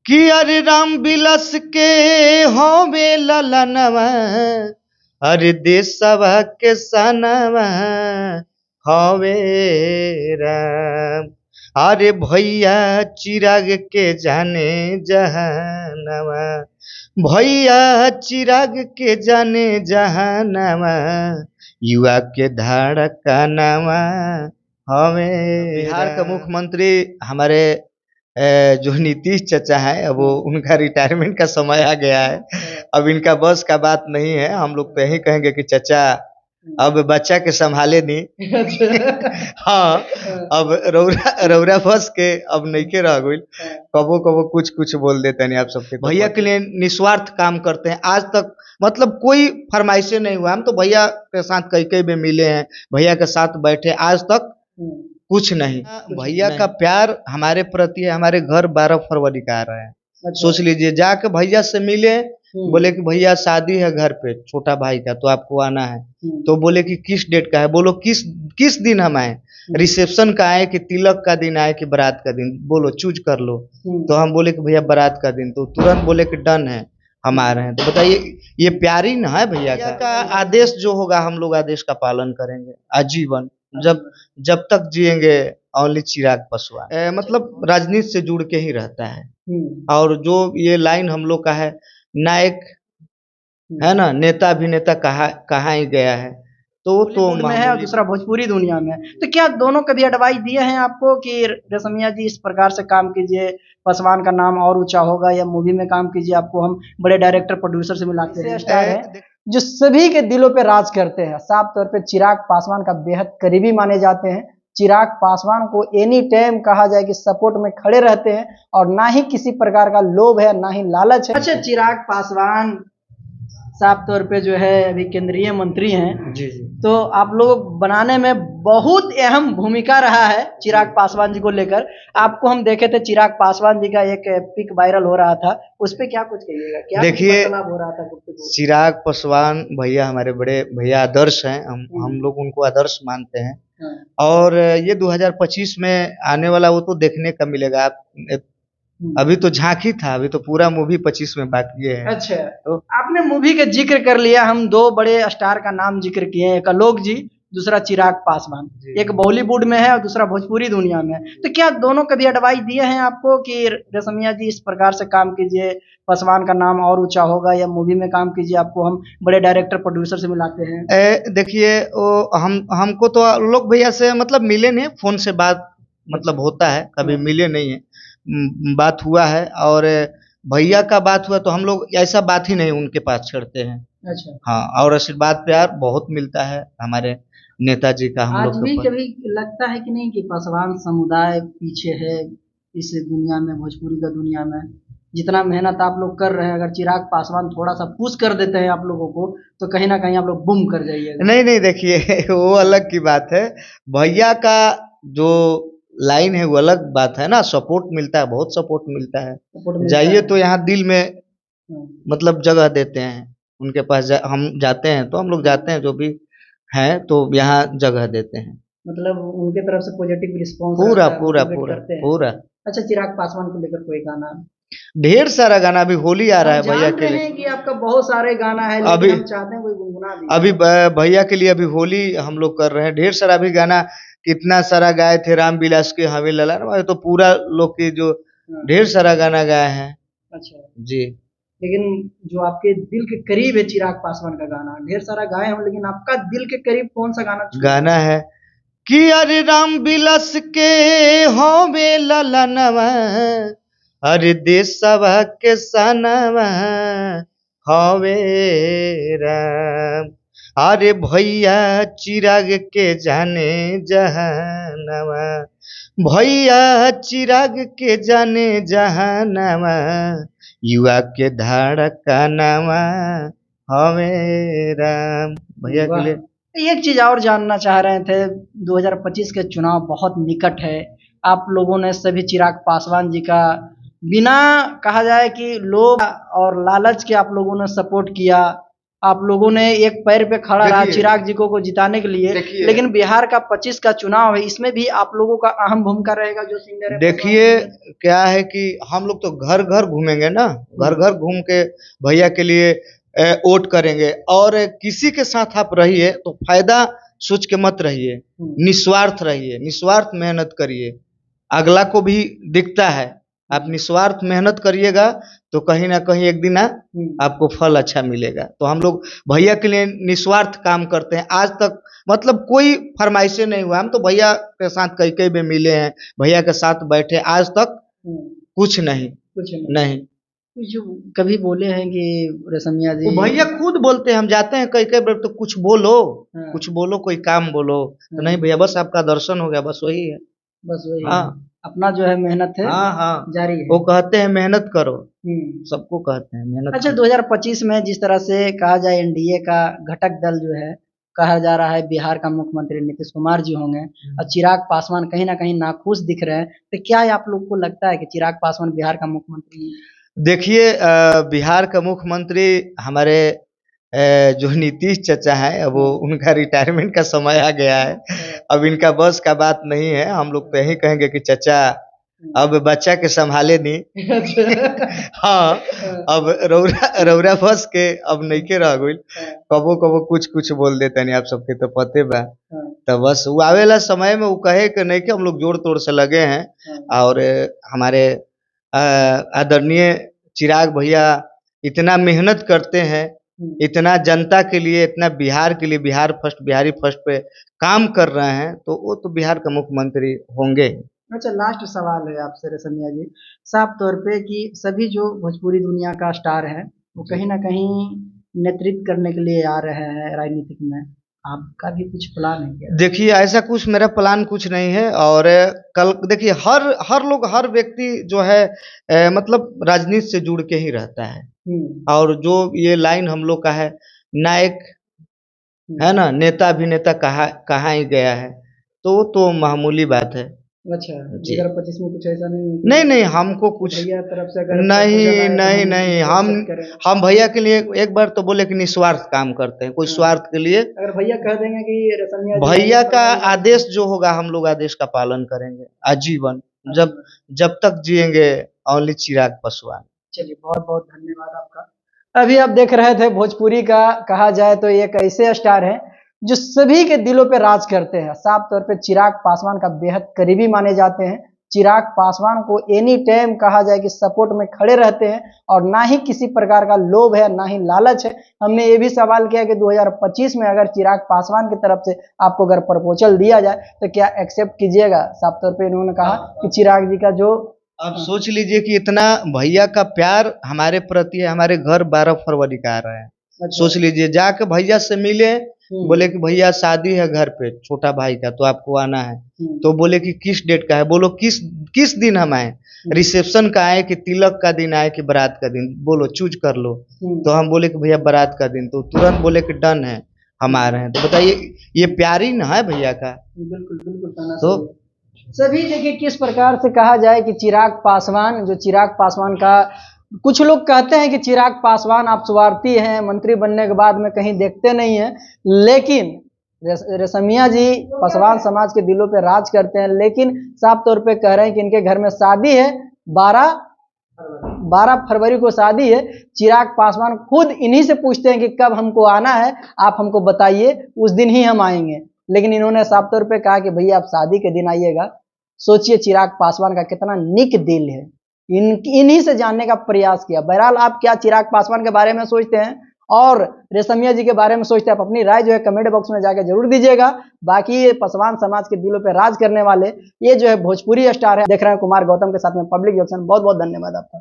कि अरे राम बिलस के होवे ललनवा, अरे देशवा के सनवा हवे राम। अरे भैया चिराग के जाने जहानवा, भैया चिराग के जाने जहानवा, युवा के धड़कनवा हवे। बिहार का मुख्यमंत्री हमारे जो नीतीश चाचा है, अब वो उनका रिटायरमेंट का समय आ गया है। अब इनका बस का बात नहीं है। हम लोग तो यही कहेंगे कि चाचा अब बच्चा के संभाले नहीं। हाँ, अब रौरा रौरा बस के अब नहीं के रह गई। कबो कबो कुछ कुछ बोल देते हैं आप सबके। भैया के लिए निस्वार्थ काम करते हैं। आज तक मतलब कोई फरमाइशें नहीं हुआ। हम तो भैया के साथ कई कई में मिले हैं, भैया के साथ बैठे, आज तक कुछ नहीं। भैया का प्यार हमारे प्रति है। हमारे घर 12 फरवरी का आ रहा है। सोच लीजिए, जाके भैया से मिले, बोले कि भैया शादी है घर पे छोटा भाई का, तो आपको आना है। तो बोले कि किस डेट का है, बोलो किस किस दिन हम आए, रिसेप्शन का आए कि तिलक का दिन आए कि बारात का दिन, बोलो चूज कर लो। तो हम बोले कि भैया बारात का दिन, तो तुरंत बोले कि डन है, हम आ रहे हैं। तो बताइए, ये प्यार ही ना है भैया का। आदेश जो होगा हम लोग आदेश का पालन करेंगे आजीवन, जब जब तक जिएंगे। ओनली चिराग पासवान मतलब राजनीति से जुड़ के ही रहता है। और जो ये लाइन हम लोग का है, नायक है ना, नेता अभिनेता कहाँ ही गया है। तो में है और दूसरा भोजपुरी दुनिया में है। तो क्या दोनों कभी एडवाइस दिए हैं आपको कि रेशमिया जी इस प्रकार से काम कीजिए, पासवान का नाम और ऊंचा होगा, या मूवी में काम कीजिए, आपको हम बड़े डायरेक्टर प्रोड्यूसर से मिलाते हैं। स्टार है जो सभी के दिलों पे राज करते हैं, साफ तौर पे चिराग पासवान का बेहद करीबी माने जाते हैं। चिराग पासवान को एनी टाइम कहा जाए कि सपोर्ट में खड़े रहते हैं, और ना ही किसी प्रकार का लोभ है, ना ही लालच है। अच्छा, चिराग पासवान साफ तौर पे जो है अभी केंद्रीय मंत्री हैं जी। तो आप लोग बनाने में बहुत अहम भूमिका रहा है चिराग पासवान जी को लेकर। आपको हम देखे थे, चिराग पासवान जी का एक पिक वायरल हो रहा था, उस पे क्या कुछ कहिएगा, क्या देखिए, मतलब हो रहा था कुछ? चिराग पासवान भैया हमारे बड़े भैया आदर्श हैं। हम लोग उनको आदर्श मानते हैं। और ये 2025 में आने वाला वो तो देखने का मिलेगा। आप अभी तो झांकी था, अभी तो पूरा मूवी 25 में बाकी है। अच्छा, तो आपने मूवी का जिक्र कर लिया, हम दो बड़े स्टार का नाम जिक्र किए, एक आलोक जी, दूसरा चिराग पासवान। एक बॉलीवुड में है और दूसरा भोजपुरी दुनिया में है। तो क्या दोनों कभी एडवाइस दिए हैं आपको कि रेशमिया जी इस प्रकार से काम कीजिए, पासवान का नाम और ऊंचा होगा, या मूवी में काम कीजिए, आपको हम बड़े डायरेक्टर प्रोड्यूसर से मिलाते हैं? देखिए, हमको तो लोग भैया से मतलब मिले नहीं, फोन से बात मतलब होता है, कभी मिले नहीं है। बात हुआ है, और भैया का बात हुआ तो हम लोग ऐसा बात ही नहीं उनके पास छेड़ते हैं। अच्छा, हाँ, और आशीर्वाद प्यार बहुत मिलता है हमारे नेताजी का हम आज लोग भी के ऊपर। कभी लगता है कि नहीं कि पासवान समुदाय पीछे है इस दुनिया में, भोजपुरी का दुनिया में? जितना मेहनत आप लोग कर रहे हैं, अगर चिराग पासवान थोड़ा सा पुश कर देते हैं आप लोगों को, तो कहीं ना कहीं आप लोग बूम कर जाइएगा। नहीं नहीं, देखिए वो अलग की बात है। भैया का जो लाइन है वो अलग बात है ना। सपोर्ट मिलता है, बहुत सपोर्ट मिलता है। जाइए तो यहाँ दिल में मतलब जगह देते हैं उनके पास। हम जाते हैं तो हम लोग जाते हैं, जो भी है तो यहाँ जगह देते हैं। मतलब उनके तरफ से पॉजिटिव रिस्पॉन्स पूरा पूरा पूरा पूरा। अच्छा, चिराग पासवान को लेकर कोई गाना? ढेर सारा गाना, अभी होली आ रहा है भैया के लिए। कि आपका बहुत सारे गाना है, लेकिन अभी हम चाहते हैं कोई गुनगुना दीजिए। अभी भैया के लिए अभी होली हम लोग कर रहे हैं। ढेर सारा भी गाना, कितना सारा गाए थे, राम विलास के हवे लला, तो पूरा लोग की जो ढेर सारा गाना गाए हैं। अच्छा जी। लेकिन जो आपके दिल के करीब है चिराग पासवान का गाना, ढेर सारा गाए हो, लेकिन आपका दिल के करीब कौन सा गाना है कि अरे राम विलास के हवे ललनवा, अरे देशवा के सनवा हवे राम। अरे भैया चिराग के जाने जहानवा, भैया चिराग के जाने जहानवा, युवा के धड़कनवा हवे राम। भैया के लिए एक चीज और जानना चाह रहे थे, 2025 के चुनाव बहुत निकट है। आप लोगों ने सभी चिराग पासवान जी का बिना कहा जाए कि लोभ और लालच के आप लोगों ने सपोर्ट किया, आप लोगों ने एक पैर पे खड़ा रहा देखिए चिराग जी को जिताने के लिए, देखिए लेकिन बिहार का 25 का चुनाव है, इसमें भी आप लोगों का अहम भूमिका रहेगा जो सिंगर है पासवान देखिए होंगे। क्या है कि हम लोग तो घर घर घूमेंगे ना, घर हम्म, घर घूम के भैया के लिए वोट करेंगे। और किसी के साथ आप रहिए तो फायदा सोच के मत रहिए, हम्म, निस्वार्थ रहिए, निस्वार्थ मेहनत करिए। अगला को भी दिखता है, आप हम्म, निस्वार्थ मेहनत करिएगा तो कहीं ना कहीं एक दिन हम्म। आपको फल अच्छा मिलेगा। तो हम लोग भैया के लिए निस्वार्थ काम करते हैं। आज तक मतलब कोई फरमाइशें नहीं हुआ, हम तो भैया के साथ कई कई बार मिले हैं, भैया के साथ बैठे, आज तक हम्म, कुछ नहीं। कुछ नहीं। नहीं, जो कभी बोले हैं कि रसमिया वो जी। भैया खुद बोलते हैं, हम जाते हैं कई कई बार तो हाँ, कुछ बोलो, कोई काम बोलो। तो नहीं हाँ, भैया, बस आपका दर्शन हो गया, बस वही है। बस वही है, हाँ अपना जो है मेहनत है हाँ हाँ, जारी वो है। कहते हैं मेहनत करो, हम्म। सबको कहते हैं मेहनत अच्छा, करो। 2025 में जिस तरह से कहा जाए एनडीए का घटक दल जो है, कहा जा रहा है बिहार का मुख्यमंत्री नीतीश कुमार जी होंगे और चिराग पासवान कहीं ना कहीं नाखुश दिख रहे हैं, तो क्या आप लोग को लगता है कि चिराग पासवान बिहार का मुख्यमंत्री। देखिए बिहार का मुख्यमंत्री हमारे जो नीतीश चाचा हैं, अब वो उनका रिटायरमेंट का समय आ गया है। अब इनका बस का बात नहीं है, हम लोग तो यही कहेंगे कि चाचा अब बच्चा के संभाले नहीं। हाँ, अब रौरा रौरा बस के अब नइखे रह गइल। कबो कबो कुछ कुछ बोल देते नहीं, आप सबके तो पते बा। तो बस वो आवेला समय में वो कहे कि नहीं कि हम लोग जोड़ तोड़ से लगे हैं। और हमारे आदरणीय चिराग भैया इतना मेहनत करते हैं, इतना जनता के लिए, इतना बिहार के लिए, बिहार फर्स्ट, बिहारी फर्स्ट पे काम कर रहे हैं, तो वो तो बिहार का मुख्यमंत्री होंगे। अच्छा, लास्ट सवाल है आपसे रसमिया जी, साफ तौर पे कि सभी जो भोजपुरी दुनिया का स्टार है वो जी कहीं ना कहीं नेतृत्व करने के लिए आ रहे हैं राजनीतिक में, आपका भी कुछ प्लान है क्या। देखिए ऐसा कुछ मेरा प्लान कुछ नहीं है। और कल देखिए हर हर लोग, हर व्यक्ति जो है मतलब राजनीति से जुड़ के ही रहता है। हम्म, और जो ये लाइन हम लोग का है, नायक है हम्म। ना, नेता अभिनेता कहाँ ही गया है, तो वो तो मामूली बात है। अच्छा, जी 2025 में कुछ ऐसा नहीं है नहीं नहीं, हमको कि कुछ भैया तरफ से अगर प्रपोजल नहीं आए तो नहीं हम नहीं, उसको हम एक्सेप्ट करें। हम भैया के लिए एक बार तो बोले कि निस्वार्थ काम करते हैं, कोई हाँ, स्वार्थ के लिए। अगर भैया कह देंगे कि रसमिया जी आइए भैया का प्रपोजल डाल आदेश जो होगा हम लोग आदेश का पालन करेंगे आजीवन, जब आजीवन। जब तक जिएंगे। ओनली चिराग पासवान। चलिए, बहुत बहुत धन्यवाद आपका। अभी आप देख रहे थे भोजपुरी का कहा जाए तो एक ऐसे स्टार हैं जो सभी के दिलों पे राज करते हैं, साफ तौर पे चिराग पासवान का बेहद करीबी माने जाते हैं। चिराग पासवान को एनी टाइम कहा जाए कि सपोर्ट में खड़े रहते हैं और ना ही किसी प्रकार का लोभ है, ना ही लालच है। हमने ये भी सवाल किया कि 2025 में अगर चिराग पासवान की तरफ से आपको अगर प्रपोजल दिया जाए तो क्या एक्सेप्ट कीजिएगा। साफ तौर पे इन्होंने कहा कि चिराग जी का जो। अब सोच लीजिए कि इतना भैया का प्यार हमारे प्रति है, हमारे घर 12 फरवरी का आ रहा है। अच्छा। सोच लीजिए, जाके भैया से मिले, बोले हम्म, कि भैया शादी है घर पे छोटा भाई का, तो आपको आना है। हम्म, तो बोले कि किस डेट का है, बोलो किस किस दिन हम आए, रिसेप्शन का आए कि तिलक का दिन आए कि बारात का दिन, बोलो चूज कर लो। तो हम बोले कि भैया बारात का दिन, तो तुरंत बोले कि डन है, हम आ रहे हैं। तो बताइए, ये प्यार ही ना है भैया का। बिल्कुल बिल्कुल कहना तो सही है। सभी देखिए किस प्रकार से कहा जाए कि चिराग पासवान, जो चिराग पासवान का कुछ लोग कहते हैं कि चिराग पासवान आप स्वार्थी हैं, मंत्री बनने के बाद में कहीं देखते नहीं हैं, लेकिन रेशमिया जी पासवान समाज के दिलों पे राज करते हैं। लेकिन साफ तौर पे कह रहे हैं कि इनके घर में शादी है, 12 फरवरी को शादी है। चिराग पासवान खुद इन्हीं से पूछते हैं कि कब हमको आना है, आप हमको बताइए, उस दिन ही हम आएंगे। लेकिन इन्होंने साफ तौर पे कहा कि भैया आप शादी के दिन आइएगा। सोचिए चिराग पासवान का कितना निक दिल है, इन्हीं से जानने का प्रयास किया। बहरहाल आप क्या चिराग पासवान के बारे में सोचते हैं और रेशमिया जी के बारे में सोचते हैं, आप अपनी राय जो है कमेंट बॉक्स में जाकर जरूर दीजिएगा। बाकी ये पासवान समाज के दिलों पे राज करने वाले ये जो है भोजपुरी स्टार है, देख रहे हैं कुमार गौतम के साथ में पब्लिक जंक्शन। बहुत बहुत धन्यवाद आपका।